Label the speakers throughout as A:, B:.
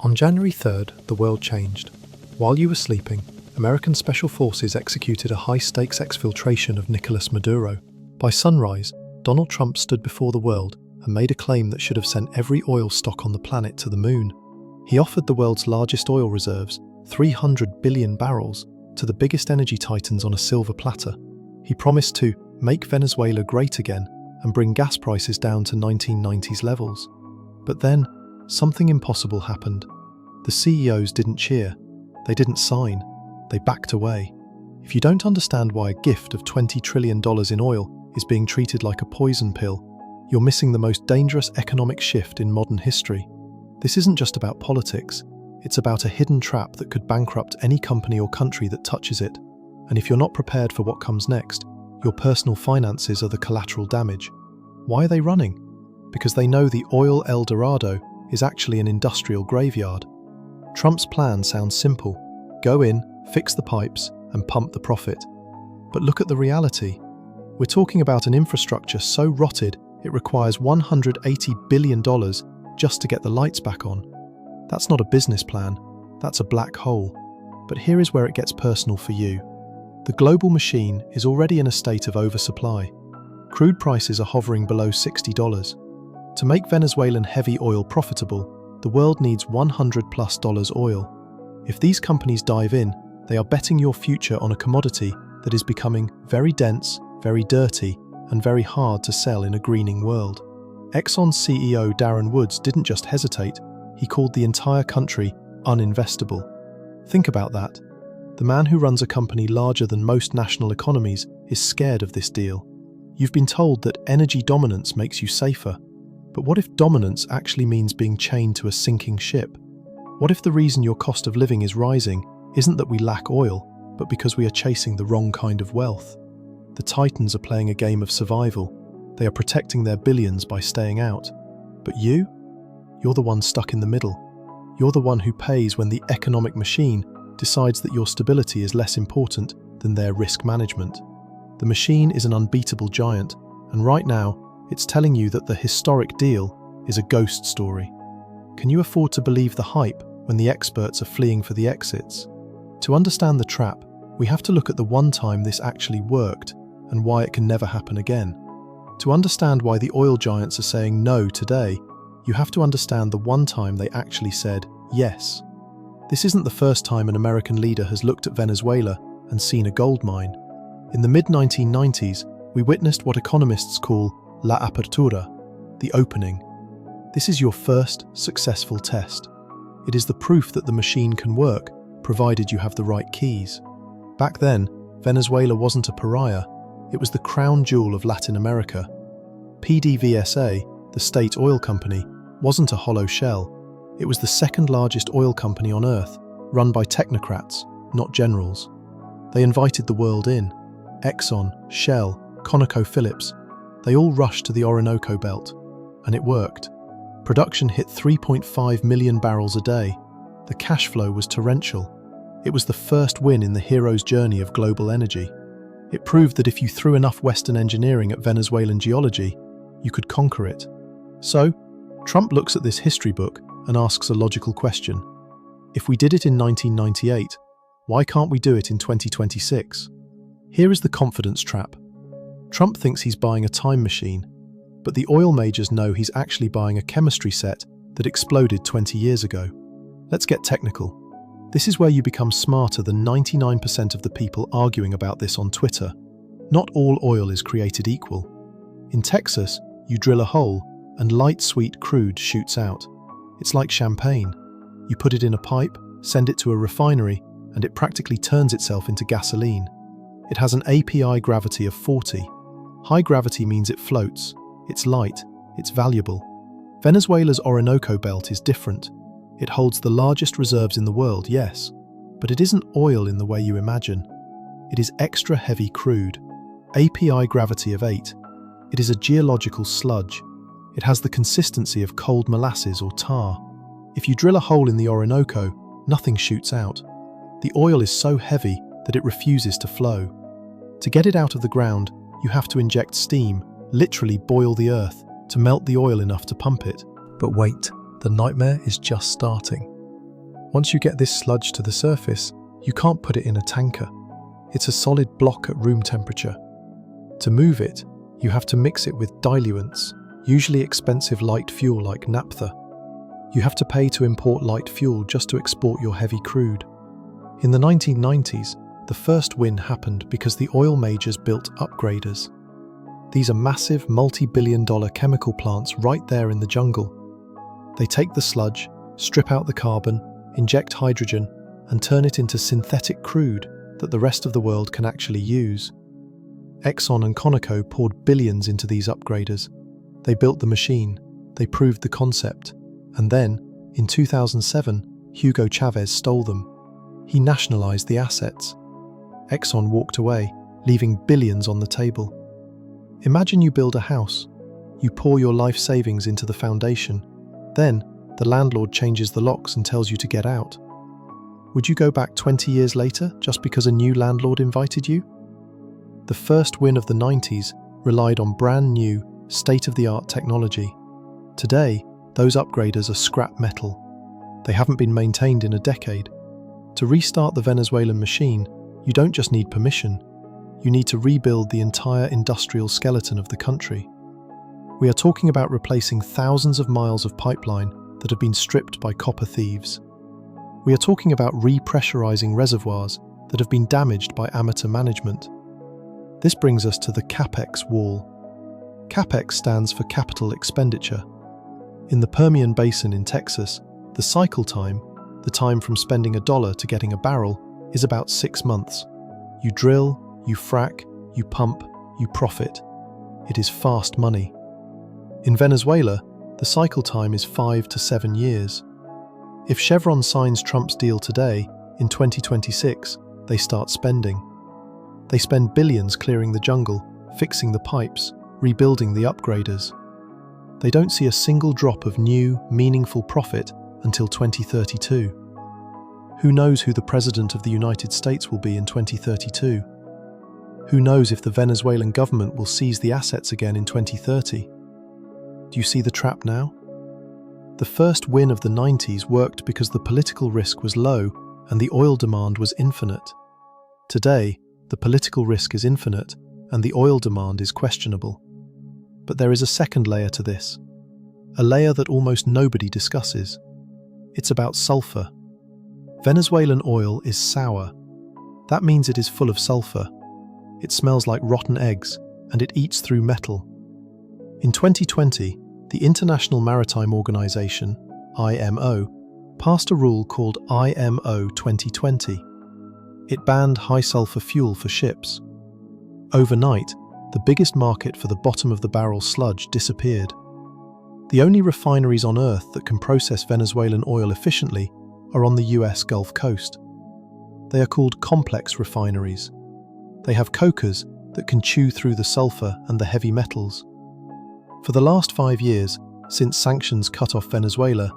A: On January 3rd, the world changed. While you were sleeping, American Special Forces executed a high-stakes exfiltration of Nicolás Maduro. By sunrise, Donald Trump stood before the world and made a claim that should have sent every oil stock on the planet to the moon. He offered the world's largest oil reserves, 300 billion barrels, to the biggest energy titans on a silver platter. He promised to make Venezuela great again and bring gas prices down to 1990s levels. But then, something impossible happened. The CEOs didn't cheer. They didn't sign. They backed away. If you don't understand why a gift of $20 trillion in oil is being treated like a poison pill, you're missing the most dangerous economic shift in modern history. This isn't just about politics. It's about a hidden trap that could bankrupt any company or country that touches it. And if you're not prepared for what comes next, your personal finances are the collateral damage. Why are they running? Because they know the oil El Dorado is actually an industrial graveyard. Trump's plan sounds simple. Go in, fix the pipes, and pump the profit. But look at the reality. We're talking about an infrastructure so rotted it requires $180 billion just to get the lights back on. That's not a business plan, that's a black hole. But here is where it gets personal for you. The global machine is already in a state of oversupply. Crude prices are hovering below $60. To make Venezuelan heavy oil profitable, the world needs $100+ oil. If these companies dive in, they are betting your future on a commodity that is becoming very dense, very dirty, and very hard to sell in a greening world. Exxon's CEO Darren Woods didn't just hesitate, he called the entire country uninvestable. Think about that. The man who runs a company larger than most national economies is scared of this deal. You've been told that energy dominance makes you safer. But what if dominance actually means being chained to a sinking ship? What if the reason your cost of living is rising isn't that we lack oil, but because we are chasing the wrong kind of wealth? The titans are playing a game of survival. They are protecting their billions by staying out. But you're the one stuck in the middle. You're the one who pays when the economic machine decides that your stability is less important than their risk management. The machine is an unbeatable giant, and right now, it's telling you that the historic deal is a ghost story. Can you afford to believe the hype when the experts are fleeing for the exits? To understand the trap, we have to look at the one time this actually worked and why it can never happen again. To understand why the oil giants are saying no today, you have to understand the one time they actually said yes. This isn't the first time an American leader has looked at Venezuela and seen a gold mine. In the mid-1990s, we witnessed what economists call La Apertura, the opening. This is your first successful test. It is the proof that the machine can work, provided you have the right keys. Back then, Venezuela wasn't a pariah, it was the crown jewel of Latin America. PDVSA, the state oil company, wasn't a hollow shell. It was the second largest oil company on earth, run by technocrats, not generals. They invited the world in. Exxon, Shell, ConocoPhillips, they all rushed to the Orinoco belt, and it worked. Production hit 3.5 million barrels a day. The cash flow was torrential. It was the first win in the hero's journey of global energy. It proved that if you threw enough Western engineering at Venezuelan geology, you could conquer it. So, Trump looks at this history book and asks a logical question. If we did it in 1998, why can't we do it in 2026? Here is the confidence trap. Trump thinks he's buying a time machine, but the oil majors know he's actually buying a chemistry set that exploded 20 years ago. Let's get technical. This is where you become smarter than 99% of the people arguing about this on Twitter. Not all oil is created equal. In Texas, you drill a hole and light sweet crude shoots out. It's like champagne. You put it in a pipe, send it to a refinery, and it practically turns itself into gasoline. It has an API gravity of 40. High gravity means it floats, it's light, it's valuable. Venezuela's Orinoco belt is different. It holds the largest reserves in the world, yes, but it isn't oil in the way you imagine. It is extra heavy crude, API gravity of 8. It is a geological sludge. It has the consistency of cold molasses or tar. If you drill a hole in the Orinoco, nothing shoots out. The oil is so heavy that it refuses to flow. To get it out of the ground, you have to inject steam, literally boil the earth, to melt the oil enough to pump it. But wait, the nightmare is just starting. Once you get this sludge to the surface, you can't put it in a tanker. It's a solid block at room temperature. To move it, you have to mix it with diluents, usually expensive light fuel like naphtha. You have to pay to import light fuel just to export your heavy crude. In the 1990s, the first win happened because the oil majors built upgraders. These are massive, multi-billion-dollar chemical plants right there in the jungle. They take the sludge, strip out the carbon, inject hydrogen, and turn it into synthetic crude that the rest of the world can actually use. Exxon and Conoco poured billions into these upgraders. They built the machine, they proved the concept, and then, in 2007, Hugo Chavez stole them. He nationalized the assets. Exxon walked away, leaving billions on the table. Imagine you build a house. You pour your life savings into the foundation. Then, the landlord changes the locks and tells you to get out. Would you go back 20 years later just because a new landlord invited you? The first win of the 90s relied on brand new, state-of-the-art technology. Today, those upgraders are scrap metal. They haven't been maintained in a decade. To restart the Venezuelan machine, you don't just need permission. You need to rebuild the entire industrial skeleton of the country. We are talking about replacing thousands of miles of pipeline that have been stripped by copper thieves. We are talking about repressurizing reservoirs that have been damaged by amateur management. This brings us to the CAPEX wall. CAPEX stands for capital expenditure. In the Permian Basin in Texas, the cycle time, the time from spending $1 to getting a barrel, is about 6 months. You drill, you frack, you pump, you profit. It is fast money. In Venezuela, the cycle time is 5 to 7 years. If Chevron signs Trump's deal today, in 2026, they start spending. They spend billions clearing the jungle, fixing the pipes, rebuilding the upgraders. They don't see a single drop of new, meaningful profit until 2032. Who knows who the President of the United States will be in 2032? Who knows if the Venezuelan government will seize the assets again in 2030? Do you see the trap now? The first win of the 90s worked because the political risk was low and the oil demand was infinite. Today, the political risk is infinite and the oil demand is questionable. But there is a second layer to this, a layer that almost nobody discusses. It's about sulfur. Venezuelan oil is sour. That means it is full of sulfur. It smells like rotten eggs, and it eats through metal. In 2020, the International Maritime Organization, IMO, passed a rule called IMO 2020. It banned high-sulfur fuel for ships. Overnight, the biggest market for the bottom-of-the-barrel sludge disappeared. The only refineries on Earth that can process Venezuelan oil efficiently are on the US Gulf Coast. They are called complex refineries. They have cokers that can chew through the sulfur and the heavy metals. For the last 5 years, since sanctions cut off Venezuela,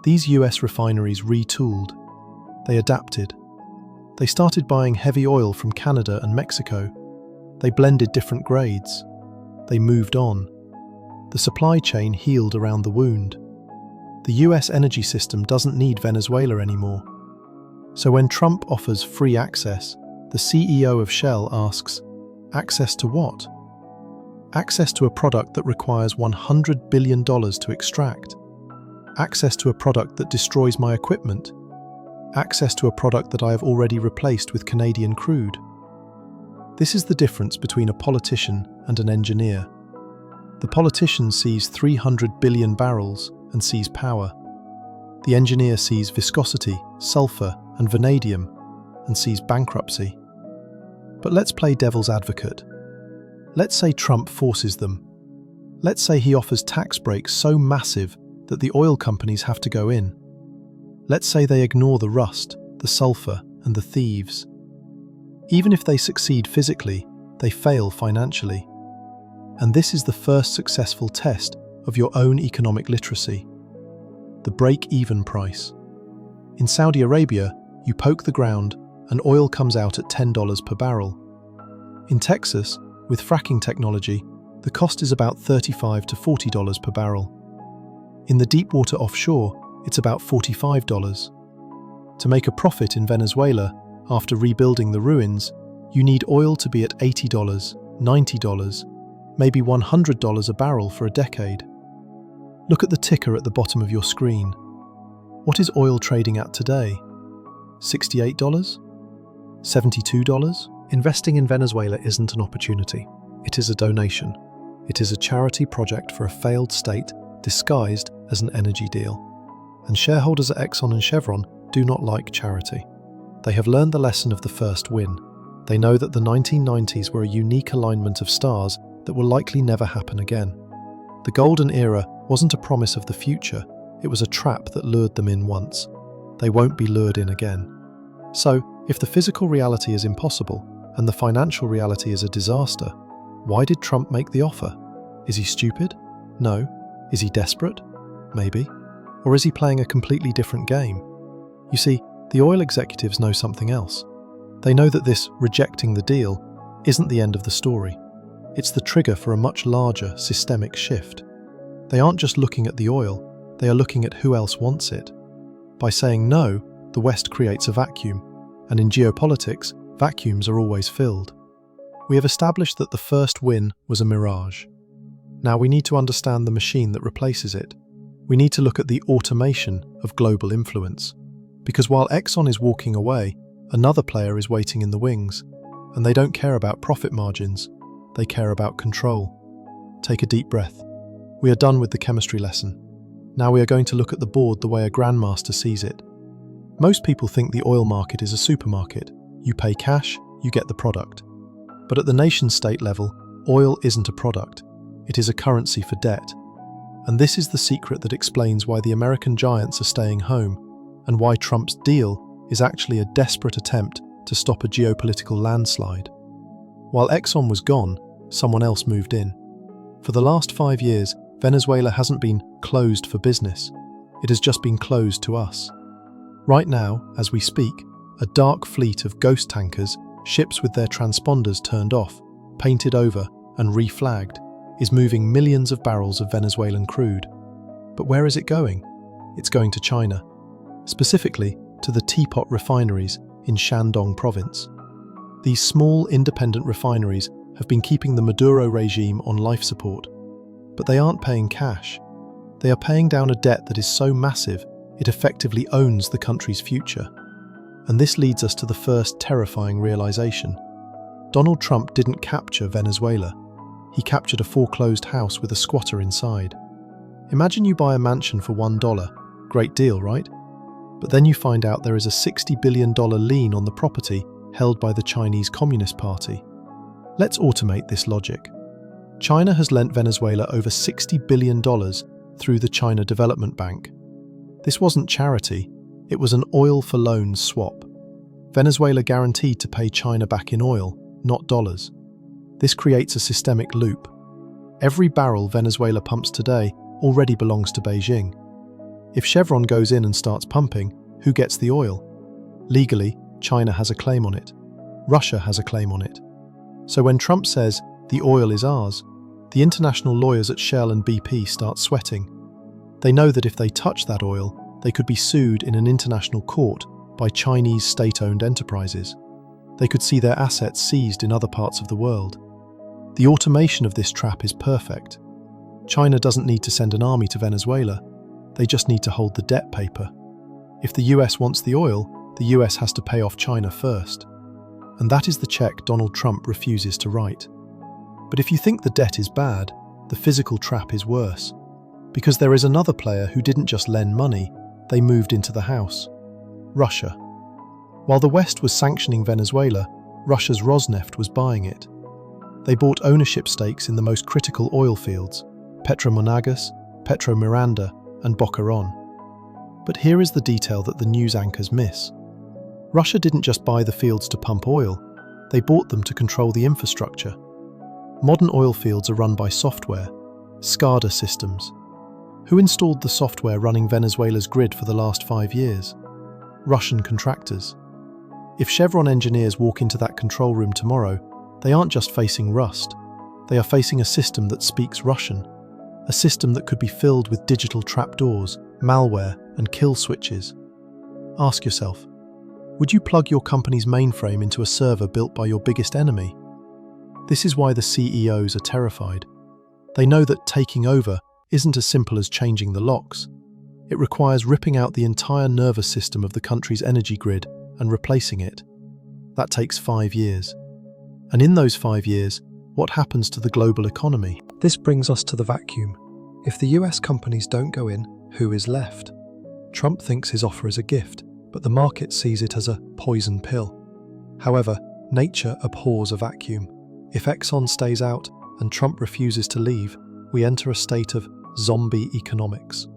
A: these US refineries retooled. They adapted. They started buying heavy oil from Canada and Mexico. They blended different grades. They moved on. The supply chain healed around the wound. The US energy system doesn't need Venezuela anymore. So when Trump offers free access, the CEO of Shell asks, access to what? Access to a product that requires $100 billion to extract. Access to a product that destroys my equipment. Access to a product that I have already replaced with Canadian crude. This is the difference between a politician and an engineer. The politician sees 300 billion barrels and sees power. The engineer sees viscosity, sulfur, and vanadium and sees bankruptcy. But let's play devil's advocate. Let's say Trump forces them. Let's say he offers tax breaks so massive that the oil companies have to go in. Let's say they ignore the rust, the sulfur, and the thieves. Even if they succeed physically, they fail financially. And this is the first successful test of your own economic literacy. The break-even price. In Saudi Arabia, you poke the ground and oil comes out at $10 per barrel. In Texas, with fracking technology, the cost is about $35 to $40 per barrel. In the deep water offshore, it's about $45. To make a profit in Venezuela, after rebuilding the ruins, you need oil to be at $80, $90, maybe $100 a barrel for a decade. Look at the ticker at the bottom of your screen. What is oil trading at today? $68? $72? Investing in Venezuela isn't an opportunity. It is a donation. It is a charity project for a failed state disguised as an energy deal. And shareholders at Exxon and Chevron do not like charity. They have learned the lesson of the first win. They know that the 1990s were a unique alignment of stars that will likely never happen again. The golden era wasn't a promise of the future, it was a trap that lured them in once. They won't be lured in again. So, if the physical reality is impossible and the financial reality is a disaster, why did Trump make the offer? Is he stupid? No. Is he desperate? Maybe. Or is he playing a completely different game? You see, the oil executives know something else. They know that this rejecting the deal isn't the end of the story. It's the trigger for a much larger systemic shift. They aren't just looking at the oil, they are looking at who else wants it. By saying no, the West creates a vacuum, and in geopolitics, vacuums are always filled. We have established that the first win was a mirage. Now we need to understand the machine that replaces it. We need to look at the automation of global influence. Because while Exxon is walking away, another player is waiting in the wings, and they don't care about profit margins, they care about control. Take a deep breath. We are done with the chemistry lesson. Now we are going to look at the board the way a grandmaster sees it. Most people think the oil market is a supermarket. You pay cash, you get the product. But at the nation-state level, oil isn't a product. It is a currency for debt. And this is the secret that explains why the American giants are staying home, and why Trump's deal is actually a desperate attempt to stop a geopolitical landslide. While Exxon was gone, someone else moved in. For the last 5 years, Venezuela hasn't been closed for business. It has just been closed to us. Right now, as we speak, a dark fleet of ghost tankers, ships with their transponders turned off, painted over and reflagged, is moving millions of barrels of Venezuelan crude. But where is it going? It's going to China, specifically to the teapot refineries in Shandong province. These small independent refineries have been keeping the Maduro regime on life support. But they aren't paying cash. They are paying down a debt that is so massive it effectively owns the country's future. And this leads us to the first terrifying realization. Donald Trump didn't capture Venezuela. He captured a foreclosed house with a squatter inside. Imagine you buy a mansion for $1. Great deal, right? But then you find out there is a $60 billion lien on the property held by the Chinese Communist Party. Let's automate this logic. China has lent Venezuela over $60 billion through the China Development Bank. This wasn't charity, it was an oil for loans swap. Venezuela guaranteed to pay China back in oil, not dollars. This creates a systemic loop. Every barrel Venezuela pumps today already belongs to Beijing. If Chevron goes in and starts pumping, who gets the oil? Legally, China has a claim on it. Russia has a claim on it. So when Trump says, "The oil is ours," the international lawyers at Shell and BP start sweating. They know that if they touch that oil, they could be sued in an international court by Chinese state-owned enterprises. They could see their assets seized in other parts of the world. The automation of this trap is perfect. China doesn't need to send an army to Venezuela. They just need to hold the debt paper. If the US wants the oil, the US has to pay off China first. And that is the check Donald Trump refuses to write. But if you think the debt is bad, the physical trap is worse. Because there is another player who didn't just lend money, they moved into the house. Russia. While the West was sanctioning Venezuela, Russia's Rosneft was buying it. They bought ownership stakes in the most critical oil fields, Petromonagas, Petromiranda, and Boquerón. But here is the detail that the news anchors miss. Russia didn't just buy the fields to pump oil, they bought them to control the infrastructure. Modern oil fields are run by software, SCADA systems. Who installed the software running Venezuela's grid for the last 5 years? Russian contractors. If Chevron engineers walk into that control room tomorrow, they aren't just facing rust. They are facing a system that speaks Russian, a system that could be filled with digital trapdoors, malware, and kill switches. Ask yourself, would you plug your company's mainframe into a server built by your biggest enemy? This is why the CEOs are terrified. They know that taking over isn't as simple as changing the locks. It requires ripping out the entire nervous system of the country's energy grid and replacing it. That takes 5 years. And in those 5 years, what happens to the global economy?
B: This brings us to the vacuum. If the US companies don't go in, who is left? Trump thinks his offer is a gift, but the market sees it as a poison pill. However, nature abhors a vacuum. If Exxon stays out and Trump refuses to leave, we enter a state of zombie economics.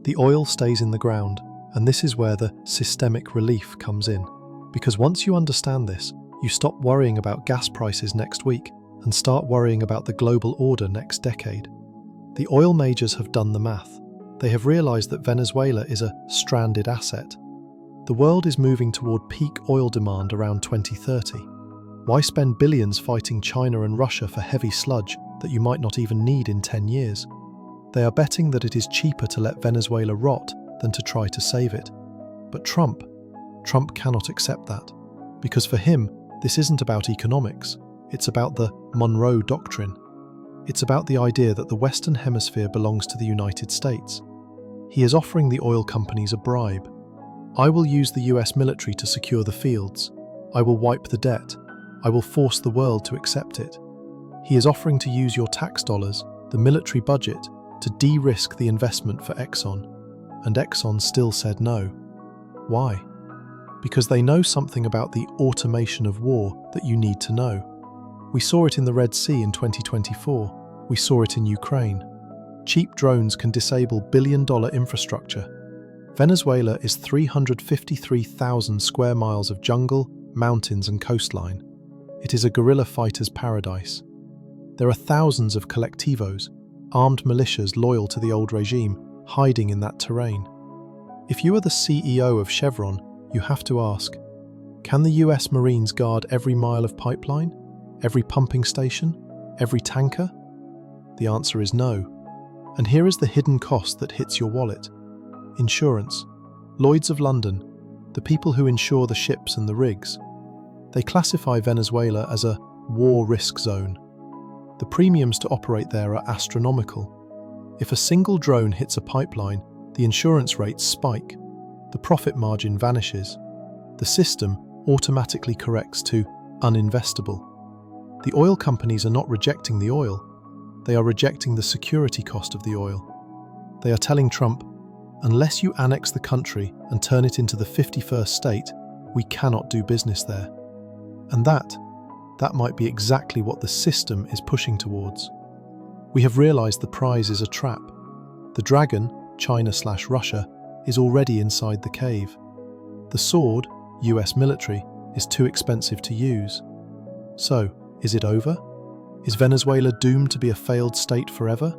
B: The oil stays in the ground, and this is where the systemic relief comes in. Because once you understand this, you stop worrying about gas prices next week and start worrying about the global order next decade. The oil majors have done the math. They have realized that Venezuela is a stranded asset. The world is moving toward peak oil demand around 2030. Why spend billions fighting China and Russia for heavy sludge that you might not even need in 10 years? They are betting that it is cheaper to let Venezuela rot than to try to save it. But Trump cannot accept that. Because for him, this isn't about economics. It's about the Monroe Doctrine. It's about the idea that the Western Hemisphere belongs to the United States. He is offering the oil companies a bribe. I will use the US military to secure the fields. I will wipe the debt. I will force the world to accept it. He is offering to use your tax dollars, the military budget, to de-risk the investment for Exxon. And Exxon still said no. Why? Because they know something about the automation of war that you need to know. We saw it in the Red Sea in 2024. We saw it in Ukraine. Cheap drones can disable billion-dollar infrastructure. Venezuela is 353,000 square miles of jungle, mountains and coastline. It is a guerrilla fighter's paradise. There are thousands of colectivos, armed militias loyal to the old regime, hiding in that terrain. If you are the CEO of Chevron, you have to ask, can the US Marines guard every mile of pipeline? Every pumping station? Every tanker? The answer is no. And here is the hidden cost that hits your wallet. Insurance. Lloyd's of London, the people who insure the ships and the rigs. They classify Venezuela as a war risk zone. The premiums to operate there are astronomical. If a single drone hits a pipeline, the insurance rates spike. The profit margin vanishes. The system automatically corrects to uninvestable. The oil companies are not rejecting the oil. They are rejecting the security cost of the oil. They are telling Trump, unless you annex the country and turn it into the 51st state, we cannot do business there. And that might be exactly what the system is pushing towards. We have realized the prize is a trap. The dragon, China/Russia, is already inside the cave. The sword, US military, is too expensive to use. So, is it over? Is Venezuela doomed to be a failed state forever?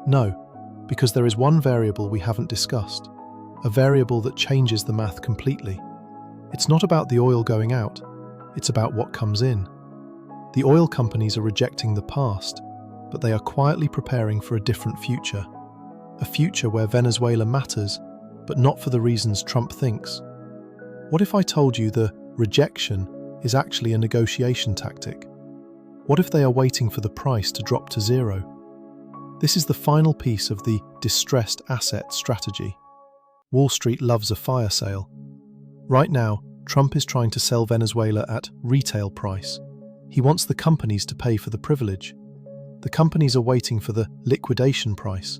B: No, because there is one variable we haven't discussed, a variable that changes the math completely. It's not about the oil going out, it's about what comes in. The oil companies are rejecting the past, but they are quietly preparing for a different future. A future where Venezuela matters, but not for the reasons Trump thinks. What if I told you the rejection is actually a negotiation tactic? What if they are waiting for the price to drop to zero? This is the final piece of the distressed asset strategy. Wall Street loves a fire sale. Right now, Trump is trying to sell Venezuela at retail price. He wants the companies to pay for the privilege. The companies are waiting for the liquidation price.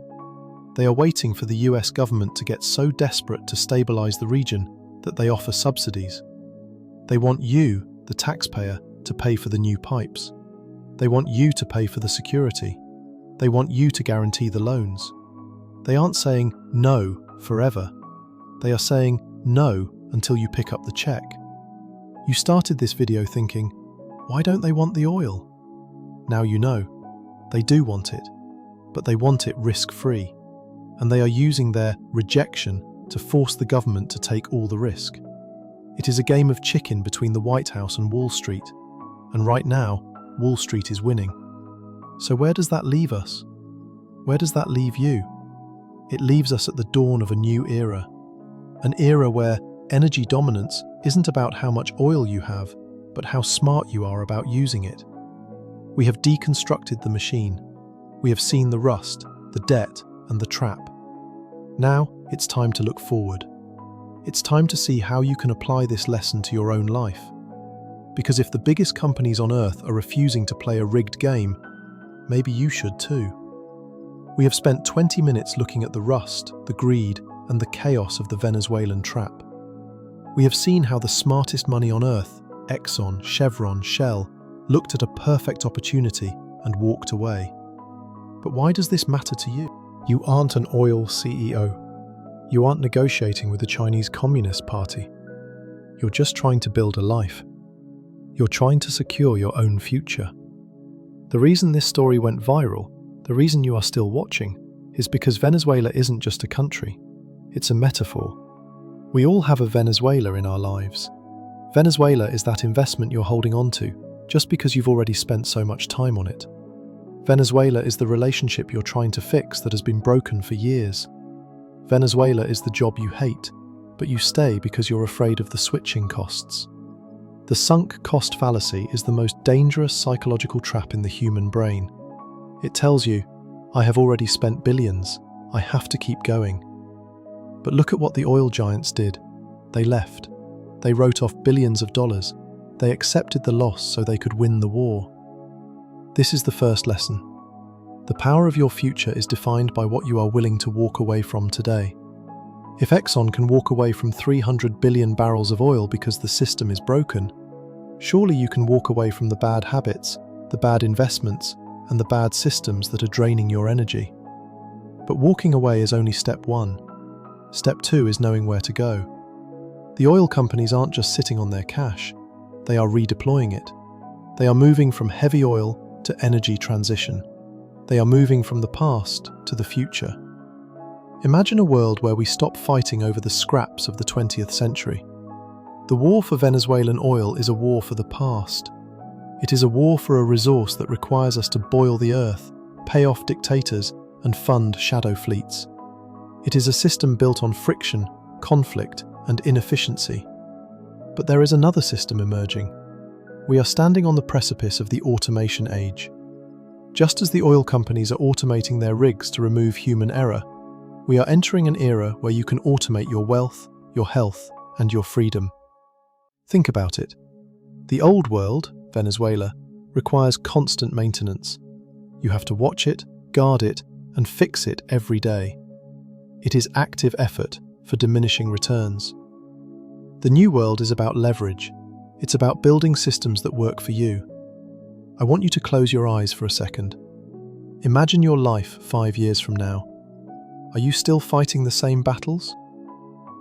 B: They are waiting for the US government to get so desperate to stabilize the region that they offer subsidies. They want you, the taxpayer, to pay for the new pipes. They want you to pay for the security. They want you to guarantee the loans. They aren't saying no forever. They are saying no until you pick up the check. You started this video thinking, why don't they want the oil? Now you know. They do want it, but they want it risk-free. And they are using their rejection to force the government to take all the risk. It is a game of chicken between the White House and Wall Street. And right now, Wall Street is winning. So where does that leave us? Where does that leave you? It leaves us at the dawn of a new era. An era where
A: Energy dominance isn't about how much oil you have, but how smart you are about using it. We have deconstructed the machine. We have seen the rust, the debt, and the trap. Now, it's time to look forward. It's time to see how you can apply this lesson to your own life. Because if the biggest companies on Earth are refusing to play a rigged game, maybe you should too. We have spent 20 minutes looking at the rust, the greed, and the chaos of the Venezuelan trap. We have seen how the smartest money on Earth, Exxon, Chevron, Shell, looked at a perfect opportunity and walked away. But why does this matter to you?
B: You aren't an oil CEO. You aren't negotiating with the Chinese Communist Party. You're just trying to build a life. You're trying to secure your own future. The reason this story went viral, the reason you are still watching, is because Venezuela isn't just a country. It's a metaphor. We all have a Venezuela in our lives. Venezuela is that investment you're holding on to, just because you've already spent so much time on it. Venezuela is the relationship you're trying to fix that has been broken for years. Venezuela is the job you hate, but you stay because you're afraid of the switching costs. The sunk cost fallacy is the most dangerous psychological trap in the human brain. It tells you, I have already spent billions, I have to keep going. But look at what the oil giants did. They left. They wrote off billions of dollars. They accepted the loss so they could win the war. This is the first lesson. The power of your future is defined by what you are willing to walk away from today. If Exxon can walk away from 300 billion barrels of oil because the system is broken, surely you can walk away from the bad habits, the bad investments, and the bad systems that are draining your energy. But walking away is only step one. Step two is knowing where to go. The oil companies aren't just sitting on their cash, they are redeploying it. They are moving from heavy oil to energy transition. They are moving from the past to the future. Imagine a world where we stop fighting over the scraps of the 20th century. The war for Venezuelan oil is a war for the past. It is a war for a resource that requires us to boil the earth, pay off dictators, and fund shadow fleets. It is a system built on friction, conflict, and inefficiency. But there is another system emerging. We are standing on the precipice of the automation age. Just as the oil companies are automating their rigs to remove human error, we are entering an era where you can automate your wealth, your health, and your freedom. Think about it. The old world, Venezuela, requires constant maintenance. You have to watch it, guard it, and fix it every day. It is active effort for diminishing returns. The new world is about leverage. It's about building systems that work for you. I want you to close your eyes for a second. Imagine your life 5 years from now. Are you still fighting the same battles?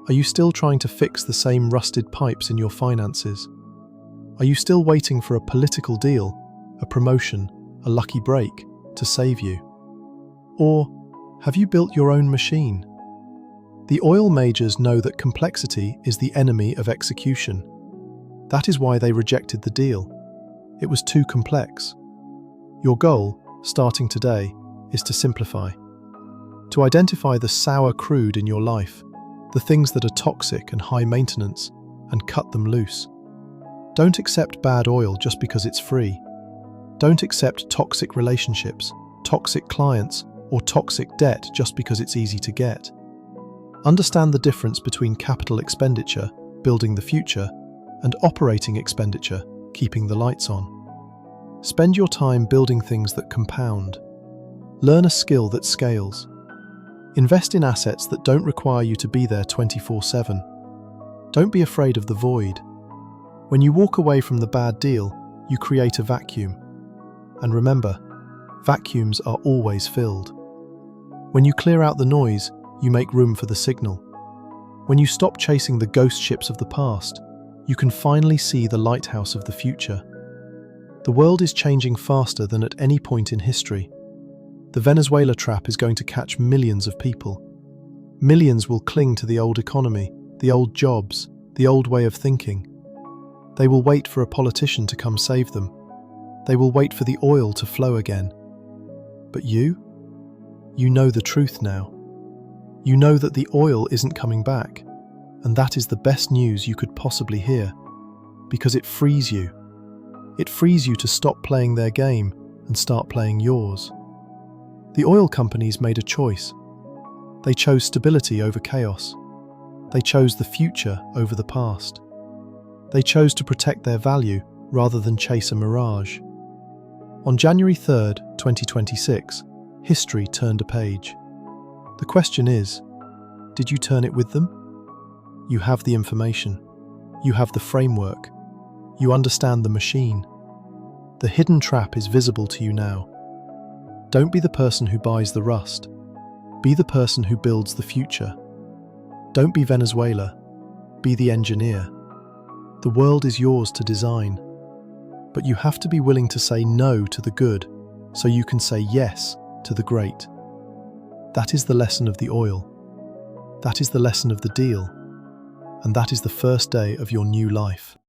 B: Are you still trying to fix the same rusted pipes in your finances? Are you still waiting for a political deal, a promotion, a lucky break to save you? Or have you built your own machine? The oil majors know that complexity is the enemy of execution. That is why they rejected the deal. It was too complex. Your goal, starting today, is to simplify. To identify the sour crude in your life, the things that are toxic and high maintenance, and cut them loose. Don't accept bad oil just because it's free. Don't accept toxic relationships, toxic clients, or toxic debt just because it's easy to get. Understand the difference between capital expenditure, building the future, and operating expenditure, keeping the lights on. Spend your time building things that compound. Learn a skill that scales. Invest in assets that don't require you to be there 24/7. Don't be afraid of the void. When you walk away from the bad deal, you create a vacuum. And remember, vacuums are always filled. When you clear out the noise, you make room for the signal. When you stop chasing the ghost ships of the past, you can finally see the lighthouse of the future. The world is changing faster than at any point in history. The Venezuela trap is going to catch millions of people. Millions will cling to the old economy, the old jobs, the old way of thinking. They will wait for a politician to come save them. They will wait for the oil to flow again. But you know the truth now. You know that the oil isn't coming back,
A: And that is the best news you could possibly hear, because it frees you. It frees you to stop playing their game and start playing yours. The oil companies made a choice. They chose stability over chaos. They chose the future over the past. They chose to protect their value rather than chase a mirage. On January 3rd, 2026, history turned a page. The question is, did you turn it with them? You have the information. You have the framework. You understand the machine. The hidden trap is visible to you now. Don't be the person who buys the rust. Be the person who builds the future. Don't be Venezuela. Be the engineer. The world is yours to design. But you have to be willing to say no to the good so you can say yes to the great. That is the lesson of the oil. That is the lesson of the deal. And that is the first day of your new life.